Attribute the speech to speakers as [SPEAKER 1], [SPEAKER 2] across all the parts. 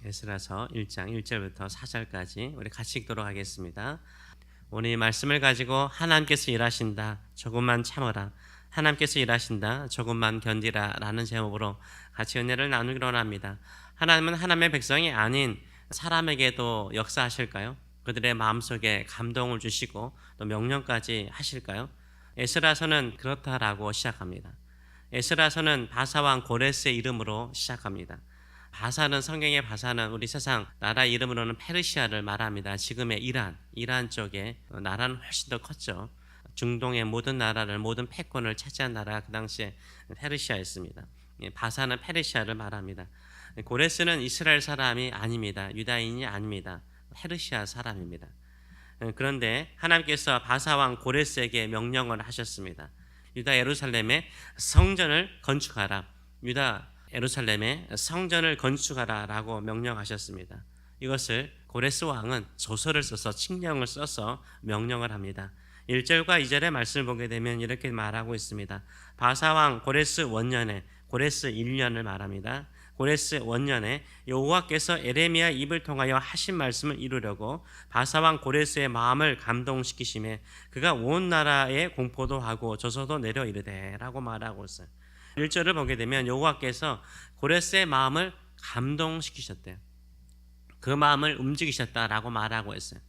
[SPEAKER 1] 에스라서 1장 1절부터 4절까지 우리 같이 읽도록 하겠습니다. 오늘 이 말씀을 가지고 하나님께서 일하신다, 조금만 참어라, 하나님께서 일하신다, 조금만 견디라 라는 제목으로 같이 은혜를 나누기로 합니다. 하나님은 하나님의 백성이 아닌 사람에게도 역사하실까요? 그들의 마음속에 감동을 주시고 또 명령까지 하실까요? 에스라서는 그렇다라고 시작합니다. 에스라서는 바사왕 고레스의 이름으로 시작합니다. 바사는, 성경의 바사는 우리 세상 나라 이름으로는 페르시아를 말합니다. 지금의 이란 쪽에 나라는 훨씬 더 컸죠. 중동의 모든 나라를, 모든 패권을 차지한 나라가 그 당시에 페르시아였습니다. 바사는 페르시아를 말합니다. 고레스는 이스라엘 사람이 아닙니다. 유다인이 아닙니다. 페르시아 사람입니다. 그런데 하나님께서 바사왕 고레스에게 명령을 하셨습니다. 유다 예루살렘에 성전을 건축하라. 유다 예루살렘에 성전을 건축하라 라고 명령하셨습니다. 이것을 고레스 왕은 조서를 써서 칙령을 써서 명령을 합니다. 1절과 2절의 말씀을 보게 되면 이렇게 말하고 있습니다. 바사왕 고레스 원년에, 고레스 1년을 말합니다. 고레스 원년에 여호와께서 에레미야 입을 통하여 하신 말씀을 이루려고 바사왕 고레스의 마음을 감동시키심에 그가 온 나라에 공포도 하고 조서도 내려 이르되 라고 말하고 있어요. 1절을 보게 되면 여호와께서 고레스의 마음을 감동시키셨대요. 그 마음을 움직이셨다라고 말하고 있어요.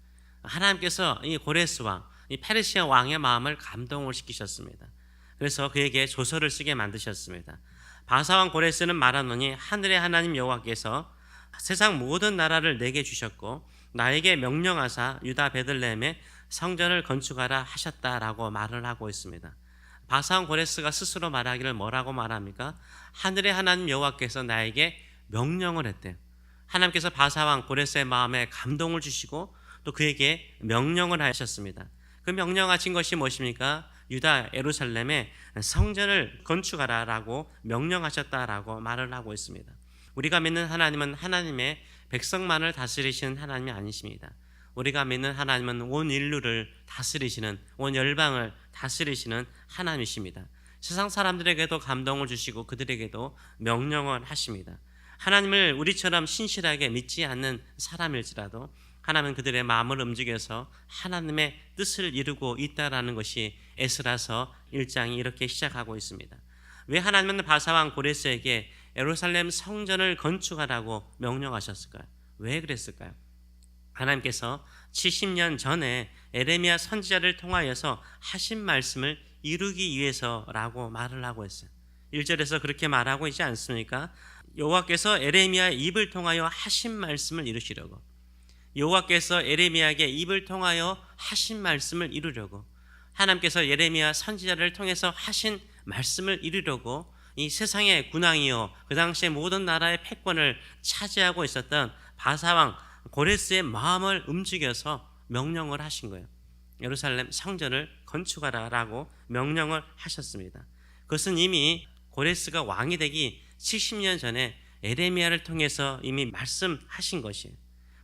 [SPEAKER 1] 하나님께서 이 고레스 왕, 이 페르시아 왕의 마음을 감동을 시키셨습니다. 그래서 그에게 조서를 쓰게 만드셨습니다. 바사왕 고레스는 말하노니 하늘의 하나님 여호와께서 세상 모든 나라를 내게 주셨고 나에게 명령하사 유다 베들레헴에 성전을 건축하라 하셨다라고 말을 하고 있습니다. 바사왕 고레스가 스스로 말하기를 뭐라고 말합니까? 하늘의 하나님 여호와께서 나에게 명령을 했대요. 하나님께서 바사왕 고레스의 마음에 감동을 주시고 또 그에게 명령을 하셨습니다. 그 명령하신 것이 무엇입니까? 유다 예루살렘에 성전을 건축하라라고 명령하셨다라고 말을 하고 있습니다. 우리가 믿는 하나님은 하나님의 백성만을 다스리시는 하나님이 아니십니다. 우리가 믿는 하나님은 온 인류를 다스리시는, 온 열방을 다스리시는 하나님이십니다. 세상 사람들에게도 감동을 주시고 그들에게도 명령을 하십니다. 하나님을 우리처럼 신실하게 믿지 않는 사람일지라도 하나님은 그들의 마음을 움직여서 하나님의 뜻을 이루고 있다라는 것이 에스라서 1장이 이렇게 시작하고 있습니다. 왜 하나님은 바사왕 고레스에게 예루살렘 성전을 건축하라고 명령하셨을까요? 왜 그랬을까요? 하나님께서 70년 전에 에레미야 선지자를 통하여서 하신 말씀을 이루기 위해서라고 말을 하고 있어요. 1절에서 그렇게 말하고 있지 않습니까? 여호와께서 에레미야의 입을 통하여 하신 말씀을 이루시려고, 여호와께서 에레미야에게 입을 통하여 하신 말씀을 이루려고, 하나님께서 예레미야 선지자를 통해서 하신 말씀을 이루려고 이 세상의 군왕이요 그 당시에 모든 나라의 패권을 차지하고 있었던 바사왕 고레스의 마음을 움직여서 명령을 하신 거예요. 예루살렘 성전을 건축하라라고 명령을 하셨습니다. 그것은 이미 고레스가 왕이 되기 70년 전에 에레미야를 통해서 이미 말씀하신 것이에요.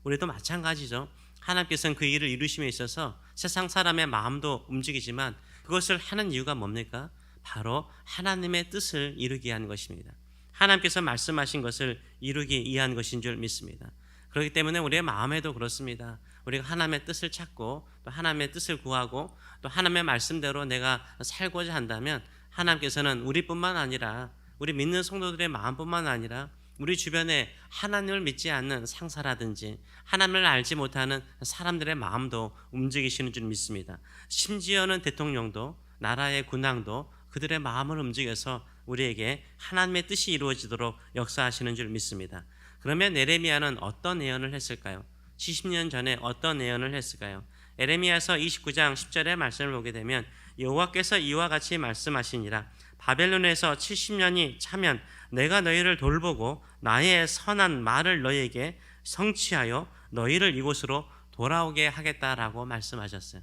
[SPEAKER 1] 우리도 마찬가지죠. 하나님께서는 그 일을 이루심에 있어서 세상 사람의 마음도 움직이지만 그것을 하는 이유가 뭡니까? 바로 하나님의 뜻을 이루기 위한 것입니다. 하나님께서 말씀하신 것을 이루기 위한 것인 줄 믿습니다. 그렇기 때문에 우리의 마음에도 그렇습니다. 우리가 하나님의 뜻을 찾고 또 하나님의 뜻을 구하고 또 하나님의 말씀대로 내가 살고자 한다면 하나님께서는 우리뿐만 아니라 우리 믿는 성도들의 마음뿐만 아니라 우리 주변에 하나님을 믿지 않는 상사라든지 하나님을 알지 못하는 사람들의 마음도 움직이시는 줄 믿습니다. 심지어는 대통령도 나라의 군왕도 그들의 마음을 움직여서 우리에게 하나님의 뜻이 이루어지도록 역사하시는 줄 믿습니다. 그러면 에레미야는 어떤 예언을 했을까요? 70년 전에 어떤 예언을 했을까요? 에레미야서 29장 10절의 말씀을 보게 되면 여호와께서 이와 같이 말씀하시니라. 바벨론에서 70년이 차면 내가 너희를 돌보고 나의 선한 말을 너희에게 성취하여 너희를 이곳으로 돌아오게 하겠다라고 말씀하셨어요.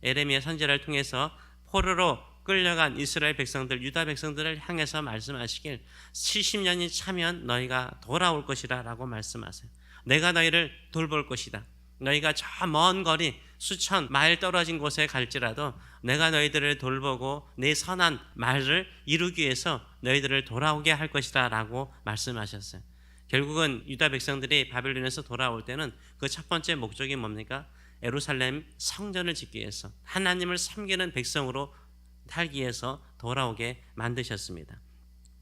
[SPEAKER 1] 에레미야 선지자를 통해서 포로로 끌려간 이스라엘 백성들, 유다 백성들을 향해서 말씀하시길 70년이 차면 너희가 돌아올 것이다 라고 말씀하세요. 내가 너희를 돌볼 것이다. 너희가 저 먼 거리 수천 마일 떨어진 곳에 갈지라도 내가 너희들을 돌보고 내 선한 말을 이루기 위해서 너희들을 돌아오게 할 것이다 라고 말씀하셨어요. 결국은 유다 백성들이 바벨론에서 돌아올 때는 그 첫 번째 목적이 뭡니까? 예루살렘 성전을 짓기 위해서 하나님을 섬기는 백성으로 살기 위해서 돌아오게 만드셨습니다.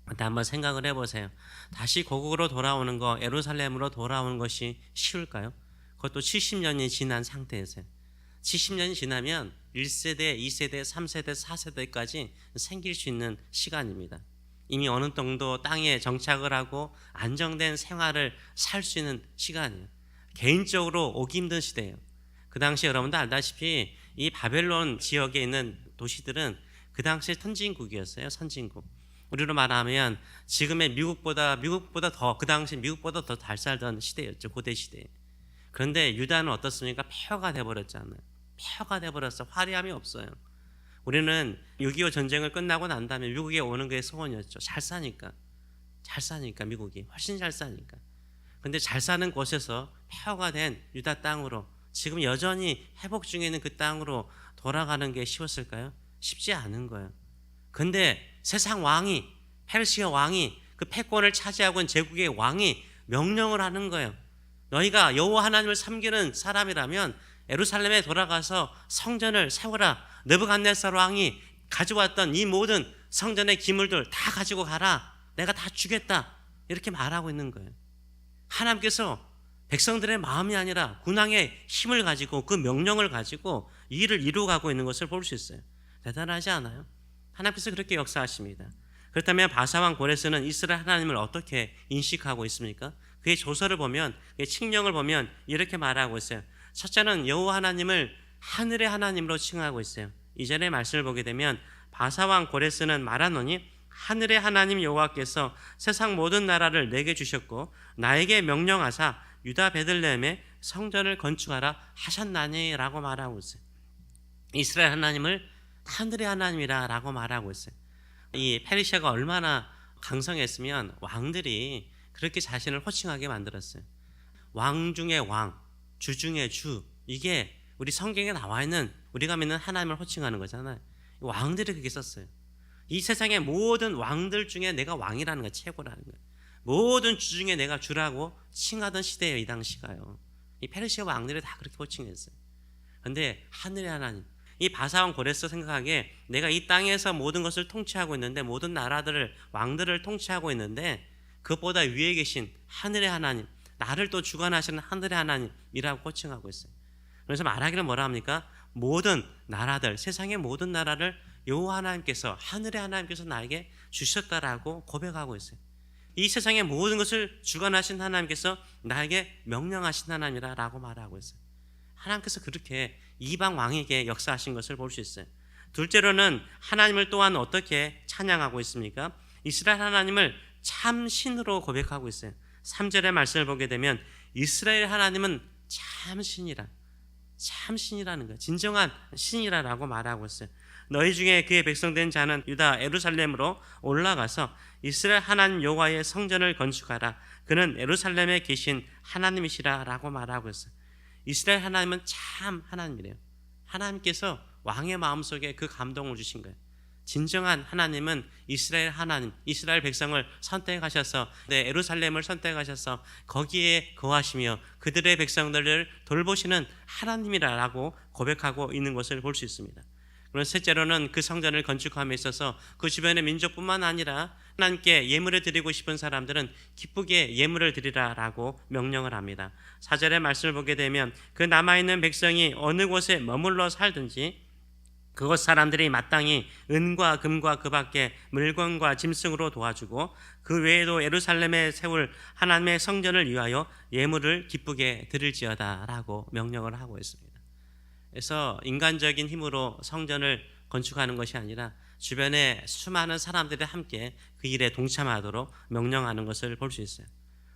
[SPEAKER 1] 근데 한번 생각을 해보세요. 다시 고국으로 돌아오는 거, 예루살렘으로 돌아오는 것이 쉬울까요? 그것도 70년이 지난 상태에서요. 70년이 지나면 1세대, 2세대, 3세대, 4세대까지 생길 수 있는 시간입니다. 이미 어느 정도 땅에 정착을 하고 안정된 생활을 살 수 있는 시간이에요. 개인적으로 오기 힘든 시대예요. 그 당시 여러분도 알다시피 이 바벨론 지역에 있는 도시들은 그 당시에 선진국이었어요. 선진국. 우리로 말하면 지금의 미국보다 더, 그 당시 미국보다 더 잘 살던 시대였죠. 고대 시대. 그런데 유다는 어떻습니까? 폐허가 돼버렸잖아요. 폐허가 돼버렸어. 화려함이 없어요. 우리는 6.25 전쟁을 끝나고 난 다음에 미국에 오는 게 소원이었죠. 잘 사니까 미국이 훨씬 잘 사니까. 근데 잘 사는 곳에서 폐허가 된 유다 땅으로 지금 여전히 회복 중에 있는 그 땅으로 돌아가는 게 쉬웠을까요? 쉽지 않은 거예요. 근데 세상 왕이, 페르시아 왕이, 그 패권을 차지하고 있는 제국의 왕이 명령을 하는 거예요. 너희가 여호와 하나님을 섬기는 사람이라면 예루살렘에 돌아가서 성전을 세워라. 느부갓네살 왕이 가져왔던 이 모든 성전의 기물들 다 가지고 가라. 내가 다 주겠다. 이렇게 말하고 있는 거예요. 하나님께서 백성들의 마음이 아니라 군왕의 힘을 가지고 그 명령을 가지고 이 일을 이루어가고 있는 것을 볼 수 있어요. 대단하지 않아요? 하나님께서 그렇게 역사하십니다. 그렇다면 바사왕 고레스는 이스라엘 하나님을 어떻게 인식하고 있습니까? 그의 조서를 보면, 그의 칙령을 보면 이렇게 말하고 있어요. 첫째는 여호와 하나님을 하늘의 하나님으로 칭하고 있어요. 이전의 말씀을 보게 되면 바사왕 고레스는 말하노니 하늘의 하나님 여호와께서 세상 모든 나라를 내게 주셨고 나에게 명령하사 유다 베들레헴에 성전을 건축하라 하셨나니 라고 말하고 있어요. 이스라엘 하나님을 하늘의 하나님이라 라고 말하고 있어요. 이 페르시아가 얼마나 강성했으면 왕들이 그렇게 자신을 호칭하게 만들었어요. 왕 중의 왕, 주 중의 주. 이게 우리 성경에 나와 있는 우리가 믿는 하나님을 호칭하는 거잖아요. 왕들이 그렇게 썼어요. 이 세상의 모든 왕들 중에 내가 왕이라는 거예요. 최고라는 거예요. 모든 주 중에 내가 주라고 칭하던 시대예요. 이 당시가요. 이 페르시아 왕들이 다 그렇게 호칭했어요. 그런데 하늘의 하나님, 이 바사왕 고레스 생각하기에 내가 이 땅에서 모든 것을 통치하고 있는데, 모든 나라들을, 왕들을 통치하고 있는데 그것보다 위에 계신 하늘의 하나님, 나를 또 주관하시는 하늘의 하나님이라고 호칭하고 있어요. 그래서 말하기는 뭐라 합니까? 모든 나라들, 세상의 모든 나라를 여호와 하나님께서, 하늘의 하나님께서 나에게 주셨다라고 고백하고 있어요. 이 세상의 모든 것을 주관하신 하나님께서 나에게 명령하신 하나님이라고 말하고 있어요. 하나님께서 그렇게 이방 왕에게 역사하신 것을 볼 수 있어요. 둘째로는 하나님을 또한 어떻게 찬양하고 있습니까? 이스라엘 하나님을 참 신으로 고백하고 있어요. 3절의 말씀을 보게 되면 이스라엘 하나님은 참 신이라, 참 신이라는 거예요. 진정한 신이라고 말하고 있어요. 너희 중에 그의 백성된 자는 유다 예루살렘으로 올라가서 이스라엘 하나님 여호와의 성전을 건축하라. 그는 예루살렘에 계신 하나님이시라 라고 말하고 있어요. 이스라엘 하나님은 참 하나님이래요. 하나님께서 왕의 마음속에 그 감동을 주신 거예요. 진정한 하나님은 이스라엘 하나님, 이스라엘 백성을 선택하셔서 예루살렘을 선택하셔서 거기에 거하시며 그들의 백성들을 돌보시는 하나님이라고 고백하고 있는 것을 볼 수 있습니다. 그리고 셋째로는 그 성전을 건축함에 있어서 그 주변의 민족뿐만 아니라 하나님께 예물을 드리고 싶은 사람들은 기쁘게 예물을 드리라라고 명령을 합니다. 4절의 말씀을 보게 되면 그 남아있는 백성이 어느 곳에 머물러 살든지 그곳 사람들이 마땅히 은과 금과 그 밖에 물건과 짐승으로 도와주고 그 외에도 예루살렘에 세울 하나님의 성전을 위하여 예물을 기쁘게 드릴지어다 라고 명령을 하고 있습니다. 그래서 인간적인 힘으로 성전을 건축하는 것이 아니라 주변에 수많은 사람들이 함께 그 일에 동참하도록 명령하는 것을 볼 수 있어요.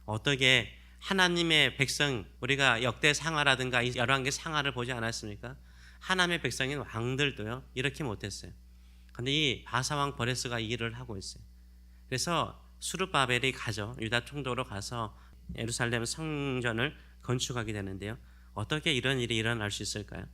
[SPEAKER 1] 어떻게 하나님의 백성, 우리가 역대 상하라든가 열왕기 상하를 보지 않았습니까? 하나님의 백성인 왕들도요 이렇게 못했어요. 그런데 이 바사왕 고레스가 이 일을 하고 있어요. 그래서 수르바벨이 가죠. 유다 총독으로 가서 예루살렘 성전을 건축하게 되는데요. 어떻게 이런 일이 일어날 수 있을까요?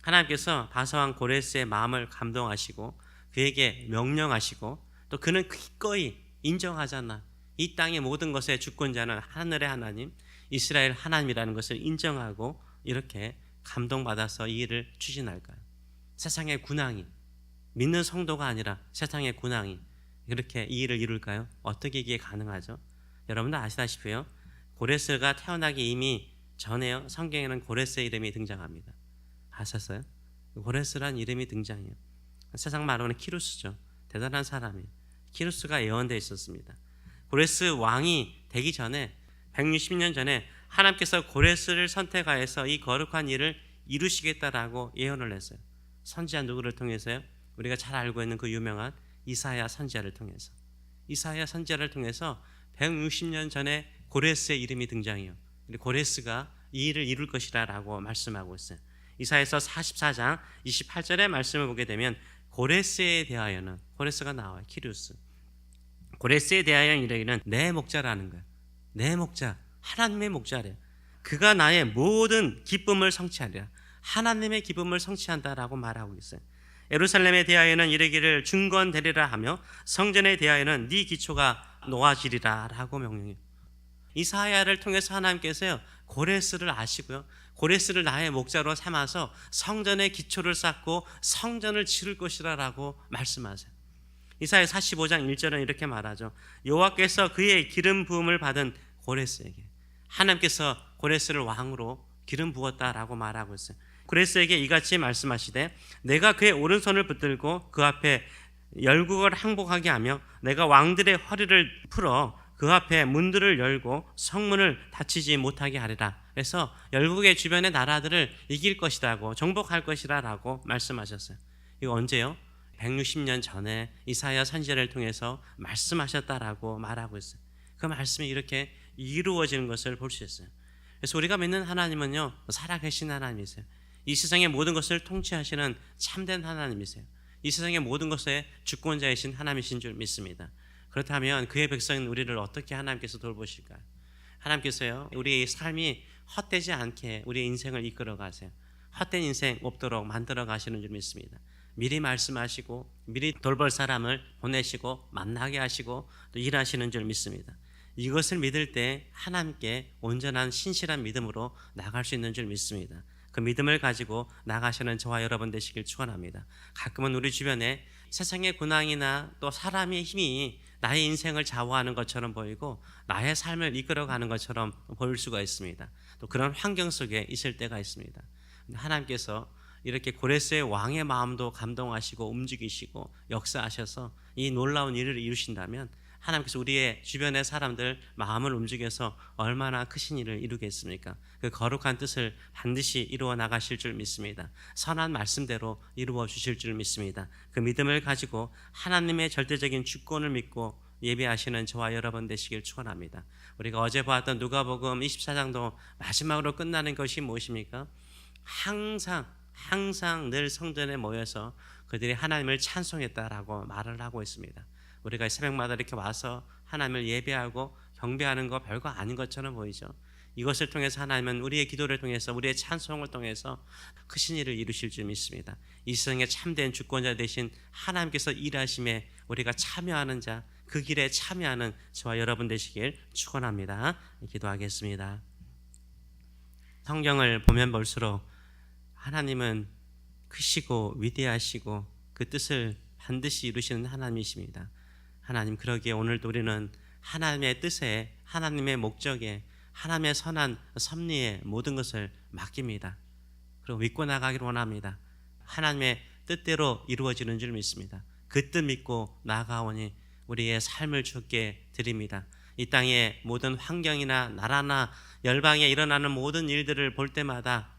[SPEAKER 1] 하나님께서 바사왕 고레스의 마음을 감동하시고 그에게 명령하시고 또 그는 기꺼이 인정하잖아. 이 땅의 모든 것의 주권자는 하늘의 하나님, 이스라엘 하나님이라는 것을 인정하고 이렇게 감동받아서 이 일을 추진할까요? 세상의 군왕이, 믿는 성도가 아니라 세상의 군왕이 그렇게 이 일을 이룰까요? 어떻게 이게 가능하죠? 여러분도 아시다시피요, 고레스가 태어나기 이미 전에요, 성경에는 고레스의 이름이 등장합니다. 아셨어요? 고레스란 이름이 등장해요. 세상 말로는 키루스죠. 대단한 사람이에요. 키루스가 예언되어 있었습니다. 고레스 왕이 되기 전에 160년 전에 하나님께서 고레스를 선택하여서 이 거룩한 일을 이루시겠다라고 예언을 했어요. 선지자 누구를 통해서요? 우리가 잘 알고 있는 그 유명한 이사야 선지자를 통해서. 이사야 선지자를 통해서 160년 전에 고레스의 이름이 등장해요. 고레스가 이 일을 이룰 것이라고 말씀하고 있어요. 이사야서 44장 28절의 말씀을 보게 되면 고레스에 대하여는, 고레스가 나와요. 키루스. 고레스에 대하여 이르기는 내 목자라는 거예요. 내 목자, 하나님의 목자래요. 그가 나의 모든 기쁨을 성취하리라. 하나님의 기쁨을 성취한다라고 말하고 있어요. 예루살렘에 대하여는 이르기를 중건되리라 하며 성전에 대하여는 네 기초가 놓아지리라 라고 명령해요. 이사야를 통해서 하나님께서요, 고레스를 아시고요, 고레스를 나의 목자로 삼아서 성전의 기초를 쌓고 성전을 지을 것이라 라고 말씀하세요. 이사야 45장 1절은 이렇게 말하죠. 여호와께서 그의 기름 부음을 받은 고레스에게, 하나님께서 고레스를 왕으로 기름 부었다라고 말하고 있어요. 고레스에게 이같이 말씀하시되 내가 그의 오른손을 붙들고 그 앞에 열국을 항복하게 하며 내가 왕들의 허리를 풀어 그 앞에 문들을 열고 성문을 닫히지 못하게 하리라. 그래서 열국의 주변의 나라들을 이길 것이라고, 정복할 것이라고 말씀하셨어요. 이거 언제요? 160년 전에 이사야 선지자를 통해서 말씀하셨다라고 말하고 있어요. 그 말씀이 이렇게 이루어지는 것을 볼 수 있어요. 그래서 우리가 믿는 하나님은요, 살아계신 하나님이세요. 이 세상의 모든 것을 통치하시는 참된 하나님이세요. 이 세상의 모든 것의 주권자이신 하나님이신 줄 믿습니다. 그렇다면 그의 백성인 우리를 어떻게 하나님께서 돌보실까요? 하나님께서요, 우리의 삶이 헛되지 않게 우리의 인생을 이끌어 가세요. 헛된 인생 없도록 만들어 가시는 줄 믿습니다. 미리 말씀하시고 미리 돌볼 사람을 보내시고 만나게 하시고 또 일하시는 줄 믿습니다. 이것을 믿을 때 하나님께 온전한 신실한 믿음으로 나갈 수 있는 줄 믿습니다. 그 믿음을 가지고 나가시는 저와 여러분 되시길 축원합니다. 가끔은 우리 주변에 세상의 군왕이나 또 사람의 힘이 나의 인생을 좌우하는 것처럼 보이고 나의 삶을 이끌어가는 것처럼 보일 수가 있습니다. 또 그런 환경 속에 있을 때가 있습니다. 하나님께서 이렇게 고레스의 왕의 마음도 감동하시고 움직이시고 역사하셔서 이 놀라운 일을 이루신다면 하나님께서 우리의 주변의 사람들 마음을 움직여서 얼마나 크신 일을 이루겠습니까? 그 거룩한 뜻을 반드시 이루어 나가실 줄 믿습니다. 선한 말씀대로 이루어 주실 줄 믿습니다. 그 믿음을 가지고 하나님의 절대적인 주권을 믿고 예배하시는 저와 여러분 되시길 축원합니다. 우리가 어제 보았던 누가복음 24장도 마지막으로 끝나는 것이 무엇입니까? 항상 늘 성전에 모여서 그들이 하나님을 찬송했다라고 말을 하고 있습니다. 우리가 새벽마다 이렇게 와서 하나님을 예배하고 경배하는 거 별거 아닌 것처럼 보이죠. 이것을 통해서 하나님은 우리의 기도를 통해서 우리의 찬송을 통해서 크신 일을 이루실 줄 믿습니다. 이 세상의 참된 주권자 되신 하나님께서 일하심에 우리가 참여하는 자, 그 길에 참여하는 저와 여러분 되시길 축원합니다. 기도하겠습니다. 성경을 보면 볼수록 하나님은 크시고 위대하시고 그 뜻을 반드시 이루시는 하나님이십니다. 하나님, 그러기에 오늘도 우리는 하나님의 뜻에, 하나님의 목적에, 하나님의 선한 섭리에 모든 것을 맡깁니다. 그리고 믿고 나가기를 원합니다. 하나님의 뜻대로 이루어지는 줄 믿습니다. 그 뜻 믿고 나아가오니 우리의 삶을 주께 드립니다. 이 땅의 모든 환경이나 나라나 열방에 일어나는 모든 일들을 볼 때마다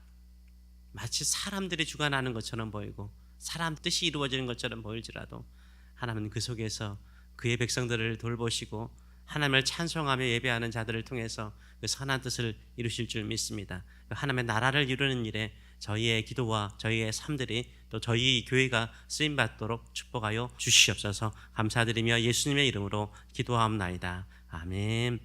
[SPEAKER 1] 마치 사람들이 주관하는 것처럼 보이고 사람 뜻이 이루어지는 것처럼 보일지라도 하나님은 그 속에서 그의 백성들을 돌보시고 하나님을 찬송하며 예배하는 자들을 통해서 그 선한 뜻을 이루실 줄 믿습니다. 하나님의 나라를 이루는 일에 저희의 기도와 저희의 삶들이 또 저희 교회가 쓰임받도록 축복하여 주시옵소서. 감사드리며 예수님의 이름으로 기도하옵나이다. 아멘.